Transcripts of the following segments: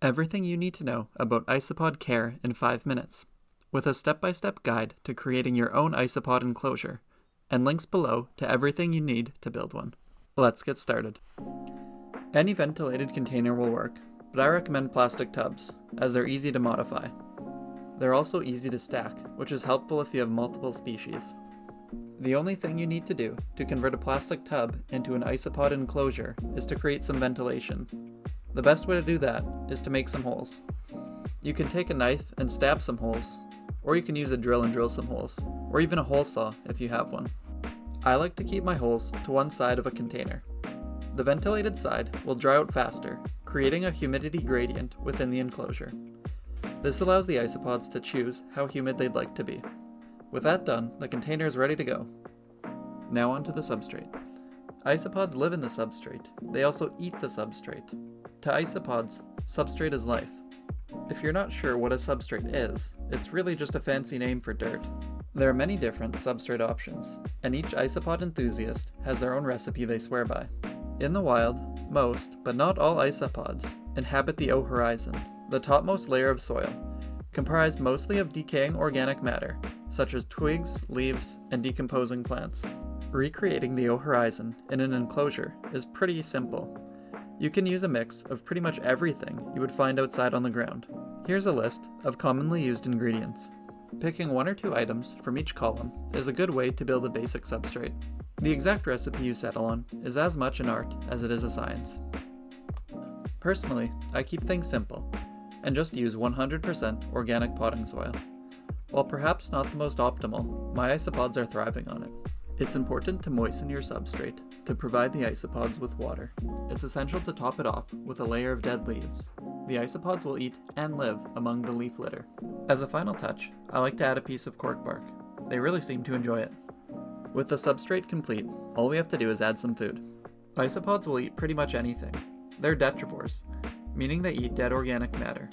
Everything you need to know about isopod care in 5 minutes, with a step-by-step guide to creating your own isopod enclosure, and links below to everything you need to build one. Let's get started. Any ventilated container will work, but I recommend plastic tubs, as they're easy to modify. They're also easy to stack, which is helpful if you have multiple species. The only thing you need to do to convert a plastic tub into an isopod enclosure is to create some ventilation. The best way to do that is to make some holes. You can take a knife and stab some holes, or you can use a drill and drill some holes, or even a hole saw if you have one. I like to keep my holes to one side of a container. The ventilated side will dry out faster, creating a humidity gradient within the enclosure. This allows the isopods to choose how humid they'd like to be. With that done, the container is ready to go. Now onto the substrate. Isopods live in the substrate. They also eat the substrate. To isopods, substrate is life. If you're not sure what a substrate is, it's really just a fancy name for dirt. There are many different substrate options, and each isopod enthusiast has their own recipe they swear by. In the wild, most, but not all isopods, inhabit the O-horizon, the topmost layer of soil, comprised mostly of decaying organic matter, such as twigs, leaves, and decomposing plants. Recreating the O-horizon in an enclosure is pretty simple. You can use a mix of pretty much everything you would find outside on the ground. Here's a list of commonly used ingredients. Picking one or two items from each column is a good way to build a basic substrate. The exact recipe you settle on is as much an art as it is a science. Personally, I keep things simple and just use 100% organic potting soil. While perhaps not the most optimal, my isopods are thriving on it. It's important to moisten your substrate to provide the isopods with water. It's essential to top it off with a layer of dead leaves. The isopods will eat and live among the leaf litter. As a final touch, I like to add a piece of cork bark. They really seem to enjoy it. With the substrate complete, all we have to do is add some food. Isopods will eat pretty much anything. They're detrivores, meaning they eat dead organic matter.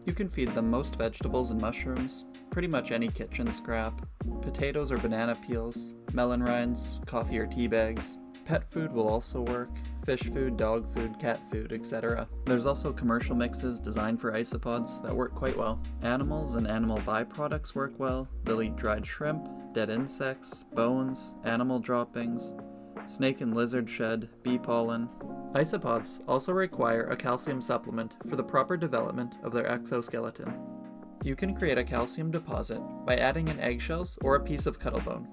You can feed them most vegetables and mushrooms, pretty much any kitchen scrap, potatoes or banana peels, melon rinds, coffee or tea bags. Pet food will also work, fish food, dog food, cat food, etc. There's also commercial mixes designed for isopods that work quite well. Animals and animal byproducts work well. They'll eat dried shrimp, dead insects, bones, animal droppings, snake and lizard shed, bee pollen. Isopods also require a calcium supplement for the proper development of their exoskeleton. You can create a calcium deposit by adding in eggshells or a piece of cuttlebone.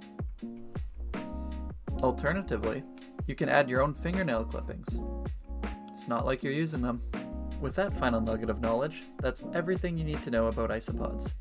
Alternatively, you can add your own fingernail clippings. It's not like you're using them. With that final nugget of knowledge, that's everything you need to know about isopods.